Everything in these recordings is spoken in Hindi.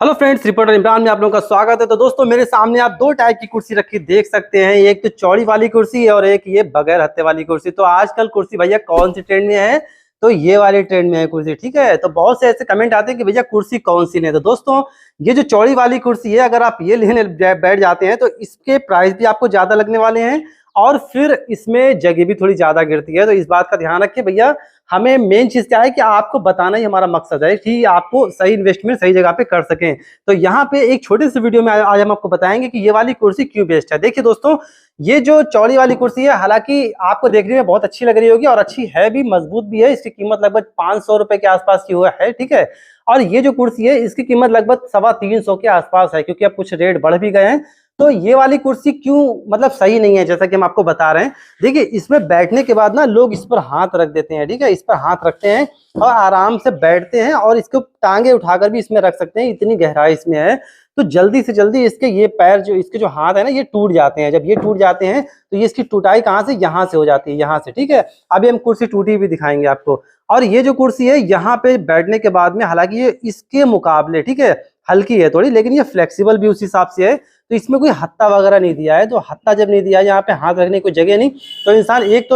हेलो फ्रेंड्स, रिपोर्टर इमरान में आप लोगों का स्वागत है। तो दोस्तों, मेरे सामने आप दो टाइप की कुर्सी रखी देख सकते हैं। एक तो चौड़ी वाली कुर्सी है और एक ये बगैर हत्थे वाली कुर्सी। तो आजकल कुर्सी भैया कौन सी ट्रेंड में है? तो ये वाली ट्रेंड में है कुर्सी, ठीक है। तो बहुत से ऐसे कमेंट आते हैं कि भैया कुर्सी कौन सी नहीं। तो दोस्तों, ये जो चौड़ी वाली कुर्सी है, अगर आप ये लेने बैठ जाते हैं तो इसके प्राइस भी आपको ज्यादा लगने वाले हैं और फिर इसमें जगह भी थोड़ी ज्यादा गिरती है। तो इस बात का ध्यान रखिए भैया। हमें मेन चीज क्या है कि आपको बताना ही हमारा मकसद है कि आपको सही इन्वेस्टमेंट सही जगह पे कर सकें। तो यहाँ पे एक छोटे से वीडियो में आज हम आपको बताएंगे कि ये वाली कुर्सी क्यों बेस्ट है। देखिए दोस्तों, ये जो चौड़ी वाली कुर्सी है, हालांकि आपको देखने में बहुत अच्छी लग रही होगी और अच्छी है भी, मजबूत भी है। इसकी कीमत लगभग 500 रुपए के आसपास की हुआ है, ठीक है। और ये जो कुर्सी है, इसकी कीमत लगभग 325 के आसपास है, क्योंकि अब कुछ रेट बढ़ भी गए हैं। तो ये वाली कुर्सी क्यों मतलब सही नहीं है, जैसा कि हम आपको बता रहे हैं। देखिए, इसमें बैठने के बाद ना लोग इस पर हाथ रख देते हैं, ठीक है। इस पर हाथ रखते हैं और आराम से बैठते हैं और इसको टांगे उठाकर भी इसमें रख सकते हैं, इतनी गहराई इसमें है। तो जल्दी से जल्दी इसके ये पैर जो इसके जो हाथ है ना, ये टूट जाते हैं। जब ये टूट जाते हैं तो ये इसकी टूटाई कहाँ से? यहाँ से हो जाती है, यहाँ से, ठीक है। अभी हम कुर्सी टूटी भी दिखाएंगे आपको। और ये जो कुर्सी है, यहाँ पे बैठने के बाद में, हालांकि ये इसके मुकाबले, ठीक है, हल्की है थोड़ी, लेकिन ये फ्लेक्सिबल भी उस हिसाब से है। तो इसमें कोई हत्था वगैरह नहीं दिया है। तो हत्था जब नहीं दिया है, यहाँ पे हाथ रखने की कोई जगह नहीं, तो इंसान एक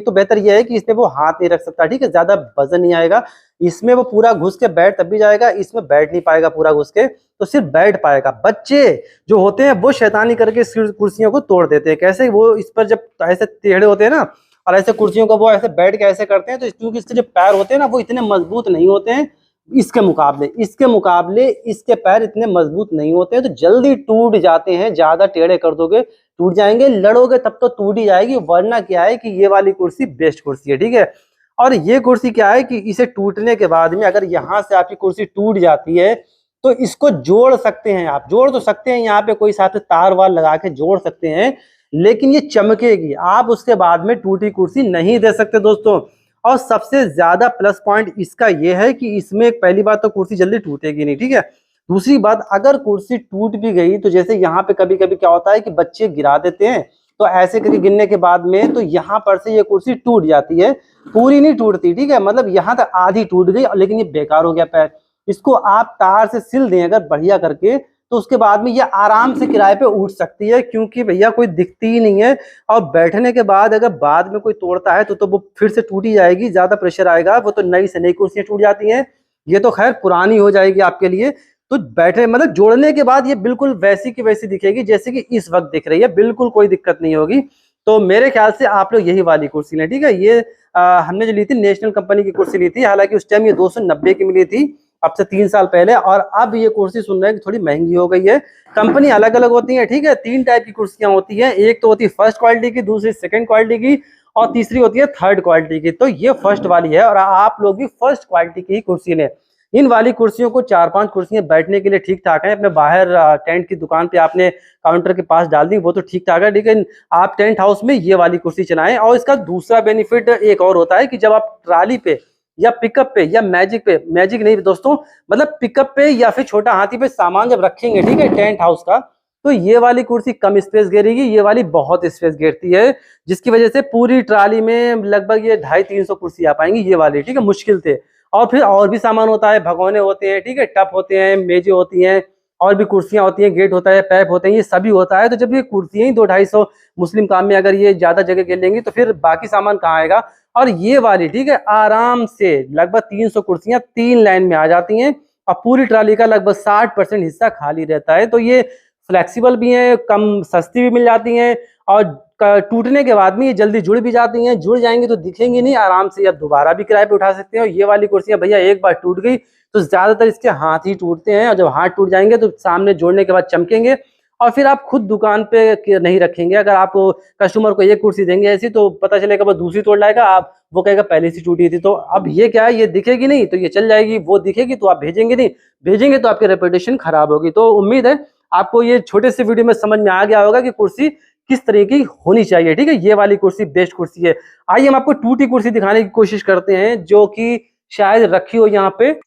तो बेहतर ये है कि इसमें वो हाथ नहीं रख सकता, ठीक है। ज्यादा वजन नहीं आएगा इसमें, वो पूरा घुस के बैठ तब भी जाएगा, इसमें बैठ नहीं पाएगा पूरा घुस के, तो सिर्फ बैठ पाएगा। बच्चे जो होते हैं वो शैतानी करके इस कुर्सियों को तोड़ देते हैं। कैसे? वो इस पर जब ऐसे टेढ़े होते हैं ना, और ऐसे कुर्सियों को वो ऐसे बैठ के ऐसे करते हैं, तो क्योंकि इसके जो पैर होते हैं ना, वो इतने मजबूत नहीं होते हैं इसके मुकाबले इसके पैर इतने मजबूत नहीं होते हैं, तो जल्दी टूट जाते हैं। ज्यादा टेढ़े कर दोगे टूट जाएंगे, लड़ोगे तब तो टूट ही जाएगी। वरना क्या है कि ये वाली कुर्सी बेस्ट कुर्सी है, ठीक है। और ये कुर्सी क्या है कि इसे टूटने के बाद में अगर यहाँ से आपकी कुर्सी टूट जाती है तो इसको जोड़ सकते हैं आप। जोड़ तो सकते हैं, यहाँ पे कोई साथ तार वार लगा के जोड़ सकते हैं, लेकिन ये चमकेगी। आप उसके बाद में टूटी कुर्सी नहीं दे सकते दोस्तों। और सबसे ज्यादा प्लस पॉइंट इसका यह है कि इसमें पहली बात तो कुर्सी जल्दी टूटेगी नहीं, ठीक है। दूसरी बात, अगर कुर्सी टूट भी गई तो जैसे यहाँ पे कभी कभी क्या होता है कि बच्चे गिरा देते हैं, तो ऐसे करके गिरने के बाद में तो यहाँ पर से ये कुर्सी टूट जाती है, पूरी नहीं टूटती, ठीक है। मतलब यहाँ तक आधी टूट गई, लेकिन ये बेकार हो गया पैर। इसको आप तार से सिल दें अगर बढ़िया करके, तो उसके बाद में ये आराम से किराए पे उठ सकती है, क्योंकि भैया कोई दिखती ही नहीं है। और बैठने के बाद अगर बाद में कोई तोड़ता है तो वो फिर से टूटी जाएगी, ज्यादा प्रेशर आएगा, वो तो नई से नई कुर्सियां टूट जाती हैं। ये तो खैर पुरानी हो जाएगी आपके लिए। तो बैठने मतलब जोड़ने के बाद ये बिल्कुल वैसी की वैसी दिखेगी जैसे कि इस वक्त दिख रही है, बिल्कुल कोई दिक्कत नहीं होगी। तो मेरे ख्याल से आप लोग यही वाली कुर्सी लें, ठीक है। ये हमने जो ली थी, नेशनल कंपनी की कुर्सी ली थी। हालांकि उस टाइम ये 290 की मिली थी, अब से 3 साल पहले। और अब ये कुर्सी सुन रहे हैं कि थोड़ी महंगी हो गई है। कंपनी अलग अलग होती है, ठीक है। 3 टाइप की कुर्सियां होती हैं। एक तो होती है फर्स्ट क्वालिटी की, दूसरी सेकंड क्वालिटी की, और तीसरी होती है थर्ड क्वालिटी की। तो ये फर्स्ट वाली है और आप लोग भी फर्स्ट क्वालिटी की ही कुर्सी लें। इन वाली कुर्सियों को 4-5 कुर्सियां बैठने के लिए ठीक ठाक है। अपने बाहर टेंट की दुकान पे आपने काउंटर के पास डाल दी, वो तो ठीक ठाक है, लेकिन आप टेंट हाउस में ये वाली कुर्सी चलाएं। और इसका दूसरा बेनिफिट एक और होता है कि जब आप ट्राली पे या पिकअप पे या मैजिक नहीं दोस्तों, मतलब पिकअप पे या फिर छोटा हाथी पे सामान जब रखेंगे, ठीक है, टेंट हाउस का, तो ये वाली कुर्सी कम स्पेस घेरेगी, ये वाली बहुत स्पेस घेरती है, जिसकी वजह से पूरी ट्राली में लगभग ये 250-300 कुर्सी आ पाएंगी ये वाली, ठीक है, मुश्किल से। और फिर और भी सामान होता है, भगोने होते हैं, ठीक है, टप होते हैं, मेजें होती हैं, और भी कुर्सियां होती हैं, गेट होता है, पैप होते हैं, ये सभी होता है। तो जब ये कुर्सियां ही 200-250 मुस्लिम काम में अगर ये ज्यादा जगह घेर लेंगी तो फिर बाकी सामान कहाँ आएगा। और ये वाली, ठीक है, आराम से लगभग 300 कुर्सियां 3 लाइन में आ जाती हैं और पूरी ट्राली का लगभग 60% हिस्सा खाली रहता है। तो ये फ्लेक्सिबल भी हैं, कम सस्ती भी मिल जाती हैं, और टूटने के बाद में ये जल्दी जुड़ भी जाती हैं। जुड़ जाएंगी तो दिखेंगी नहीं, आराम से आप दोबारा भी किराए पे उठा सकते हो। ये वाली कुर्सियां भैया एक बार टूट गई तो ज्यादातर इसके हाथ ही टूटते हैं, और जब हाथ टूट जाएंगे तो सामने जोड़ने के बाद चमकेंगे। और फिर आप खुद दुकान पे नहीं रखेंगे। अगर आप कस्टमर को एक कुर्सी देंगे ऐसी, तो पता चलेगा वो दूसरी तोड़ लाएगा, आप वो कहेगा पहले से टूटी थी। तो अब ये क्या है, ये दिखेगी नहीं तो ये चल जाएगी, वो दिखेगी तो आप भेजेंगे नहीं, भेजेंगे तो आपकी रेपुटेशन खराब होगी। तो उम्मीद है आपको ये छोटे से वीडियो में समझ में आ गया होगा कि कुर्सी किस तरीके की होनी चाहिए, ठीक है। ये वाली कुर्सी बेस्ट कुर्सी है। आइए हम आपको टूटी कुर्सी दिखाने की कोशिश करते हैं, जो कि शायद रखी हो यहाँ पे।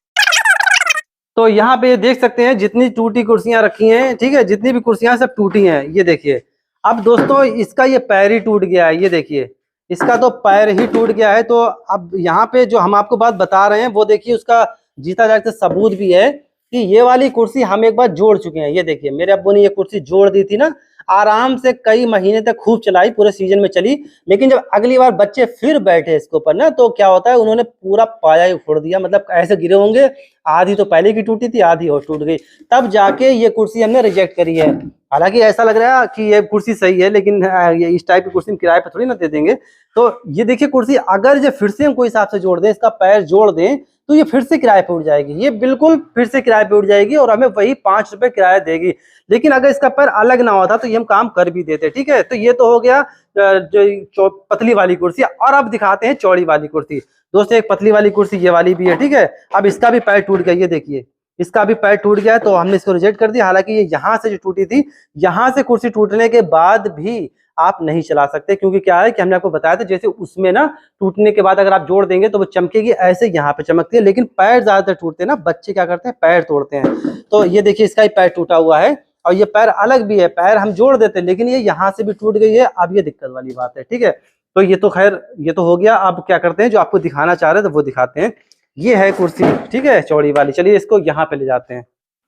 तो यहाँ पे देख सकते हैं जितनी टूटी कुर्सियां रखी हैं, ठीक है, जितनी भी कुर्सियां सब टूटी हैं, ये देखिए। अब दोस्तों, इसका ये पैर ही टूट गया है, ये देखिए, इसका तो पैर ही टूट गया है। तो अब यहाँ पे जो हम आपको बात बता रहे हैं वो देखिए, उसका जीता जागता सबूत भी है। कि ये वाली कुर्सी हम एक बार जोड़ चुके हैं। ये देखिए मेरे अब्बू ने ये कुर्सी जोड़ दी थी ना, आराम से कई महीने तक खूब चलाई, पूरे सीजन में चली। लेकिन जब अगली बार बच्चे फिर बैठे इसके ऊपर ना, तो क्या होता है, उन्होंने पूरा पाया ही फोड़ दिया। मतलब ऐसे गिरे होंगे, आधी तो पहले की टूटी थी, आधी और टूट गई। तब जाके ये कुर्सी हमने रिजेक्ट करी है। हालांकि ऐसा लग रहा है कि ये कुर्सी सही है, लेकिन ये इस टाइप की कुर्सी हम किराए पे थोड़ी ना दे देंगे। तो ये देखिए कुर्सी अगर जो फिर से हम कोई हिसाब से जोड़ दें, इसका पैर जोड़ दें, तो ये फिर से किराए पे उठ जाएगी। ये बिल्कुल फिर से किराए पे उठ जाएगी और हमें वही 5 रुपए किराया देगी। लेकिन अगर इसका पैर अलग ना होता तो ये हम काम कर भी देते। ठीक है, तो ये तो हो गया जो पतली वाली कुर्सी। और अब दिखाते हैं चौड़ी वाली कुर्सी। दोस्तों एक पतली वाली कुर्सी ये वाली भी है। ठीक है, अब इसका भी पैर टूट गया, ये देखिए इसका भी पैर टूट गया है, तो हमने इसको रिजेक्ट कर दिया। हालांकि ये यहाँ से जो टूटी थी, यहाँ से कुर्सी टूटने के बाद भी आप नहीं चला सकते, क्योंकि क्या है कि हमने आपको बताया था, जैसे उसमें ना टूटने के बाद अगर आप जोड़ देंगे तो वो चमकेगी, ऐसे यहाँ पे चमकती है। लेकिन पैर ज्यादातर टूटते हैं ना, बच्चे क्या करते हैं, पैर तोड़ते हैं। तो ये देखिए इसका ही पैर टूटा हुआ है, और ये पैर अलग भी है, पैर हम जोड़ देते हैं, लेकिन ये यहाँ से भी टूट गई है। अब ये दिक्कत वाली बात है। ठीक है, तो ये तो खैर ये तो हो गया। अब क्या करते हैं, जो आपको दिखाना चाह रहे थे वो दिखाते हैं। ये है कुर्सी, ठीक है, चौड़ी वाली। चलिए इसको यहाँ पे ले जाते हैं।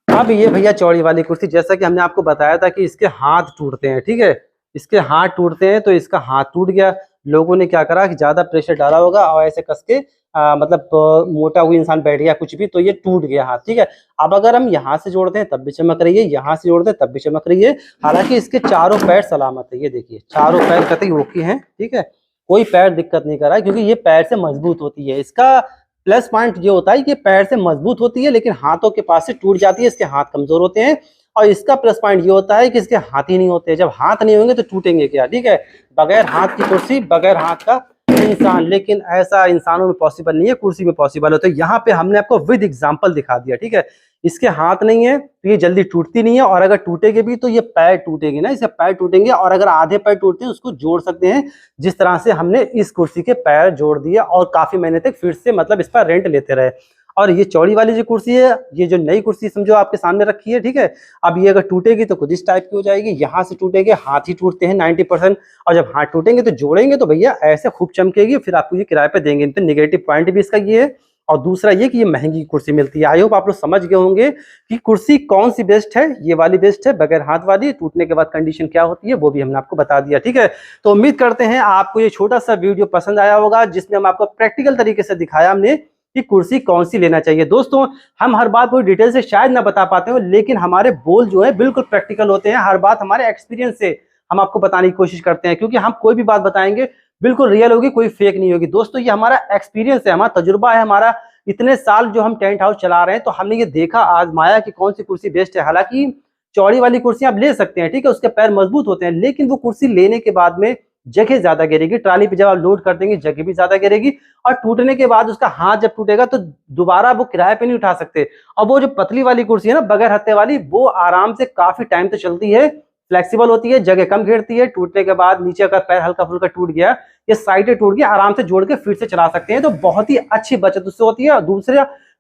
अब ये भैया चौड़ी वाली कुर्सी, जैसा कि हमने आपको बताया था कि इसके हाथ टूटते हैं। ठीक है, इसके हाथ टूटते हैं, तो इसका हाथ टूट गया। लोगों ने क्या करा कि ज्यादा प्रेशर डाला होगा और ऐसे कस के मतलब मोटा हुआ इंसान बैठ गया कुछ भी, तो ये टूट गया हाथ। ठीक है, अब अगर हम यहाँ से जोड़ते हैं तब भी चमक रही है, यहाँ से जोड़ते हैं तब भी चमक रही है। हालांकि इसके चारों पैर सलामत है। ये देखिए चारों पैर कतई ओके हैं। ठीक है, कोई पैर दिक्कत नहीं कर रहा है, क्योंकि ये पैर से मजबूत होती है। इसका प्लस पॉइंट ये होता है कि पैर से मजबूत होती है, लेकिन हाथों के पास से टूट जाती है, इसके हाथ कमजोर होते हैं। और इसका प्लस पॉइंट ये होता है कि इसके हाथ ही नहीं होते। जब हाथ नहीं होंगे तो टूटेंगे क्या। ठीक है, बगैर हाथ की कुर्सी, बगैर हाथ का इंसान। लेकिन ऐसा इंसानों में पॉसिबल नहीं है, कुर्सी में पॉसिबल होता है। यहाँ पे हमने आपको विद एग्जांपल दिखा दिया। ठीक है, इसके हाथ नहीं है तो ये जल्दी टूटती नहीं है, और अगर टूटेगी भी तो ये पैर टूटेगी ना, इसके पैर टूटेंगे। और अगर आधे पैर टूटते हैं उसको जोड़ सकते हैं, जिस तरह से हमने इस कुर्सी के पैर जोड़ दिए, और काफी महीने तक फिर से मतलब इस पर रेंट लेते रहे। और ये चौड़ी वाली जो कुर्सी है, ये जो नई कुर्सी समझो आपके सामने रखी है। ठीक है, अब ये अगर टूटेगी तो कुछ इस टाइप की हो जाएगी। यहाँ से टूटेंगे, हाथ ही टूटते हैं 90%, और जब हाथ टूटेंगे तो जोड़ेंगे तो भैया ऐसे खूब चमकेगी, फिर आपको ये किराए पे देंगे। तो नेगेटिव पॉइंट भी इसका ये है। और दूसरा ये कि ये महंगी कुर्सी मिलती है। आई होप आप लोग समझ गए होंगे कि कुर्सी कौन सी बेस्ट है। ये वाली बेस्ट है, बगैर हाथ वाली। टूटने के बाद कंडीशन क्या होती है वो भी हमने आपको बता दिया। ठीक है, तो उम्मीद करते हैं आपको ये छोटा सा वीडियो पसंद आया होगा, जिसमें हम आपको प्रैक्टिकल तरीके से दिखाया हमने कि कुर्सी कौन सी लेना चाहिए। दोस्तों हम हर बात कोई डिटेल से शायद ना बता पाते हो, लेकिन हमारे बोल जो है बिल्कुल प्रैक्टिकल होते हैं। हर बात हमारे एक्सपीरियंस से हम आपको बताने की कोशिश करते हैं, क्योंकि हम कोई भी बात बताएंगे बिल्कुल रियल होगी, कोई फेक नहीं होगी। दोस्तों ये हमारा एक्सपीरियंस है, हमारा तजुर्बा है, हमारा इतने साल जो हम टेंट हाउस चला रहे हैं, तो हमने ये देखा, आजमाया कि कौन सी कुर्सी बेस्ट है। हालांकि चौड़ी वाली कुर्सी आप ले सकते हैं, ठीक है, उसके पैर मजबूत होते हैं, लेकिन वो कुर्सी लेने के बाद में जगह ज्यादा गिरेगी। ट्राली पे जब आप लोड कर देंगे जगह भी ज्यादा गिरेगी, और टूटने के बाद उसका हाथ जब टूटेगा तो दोबारा वो किराए पे नहीं उठा सकते। और वो जो पतली वाली कुर्सी है ना, बगैर हत्थे वाली, वो आराम से काफी टाइम तक चलती है, फ्लेक्सिबल होती है, जगह कम घेरती है। टूटने के बाद नीचे का पैर हल्का फुल्का टूट गया, ये साइडें टूट गई, आराम से जोड़ के फिर से चला सकते हैं। तो बहुत ही अच्छी बचत उससे होती है। और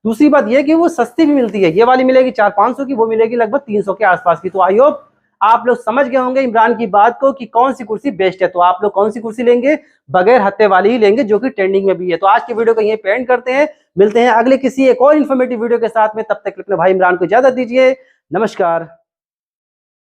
दूसरी बात यह कि वो सस्ती भी मिलती है। ये वाली मिलेगी 400-500 की, वो मिलेगी लगभग 300 के आसपास की। तो आई होप आप लोग समझ गए होंगे इमरान की बात को कि कौन सी कुर्सी बेस्ट है। तो आप लोग कौन सी कुर्सी लेंगे, बगैर हत्थे वाली ही लेंगे, जो कि ट्रेंडिंग में भी है। तो आज की वीडियो को यहीं पे एंड करते हैं, मिलते हैं अगले किसी एक और इन्फॉर्मेटिव वीडियो के साथ में। तब तक अपने भाई इमरान को इजाजत दीजिए। नमस्कार।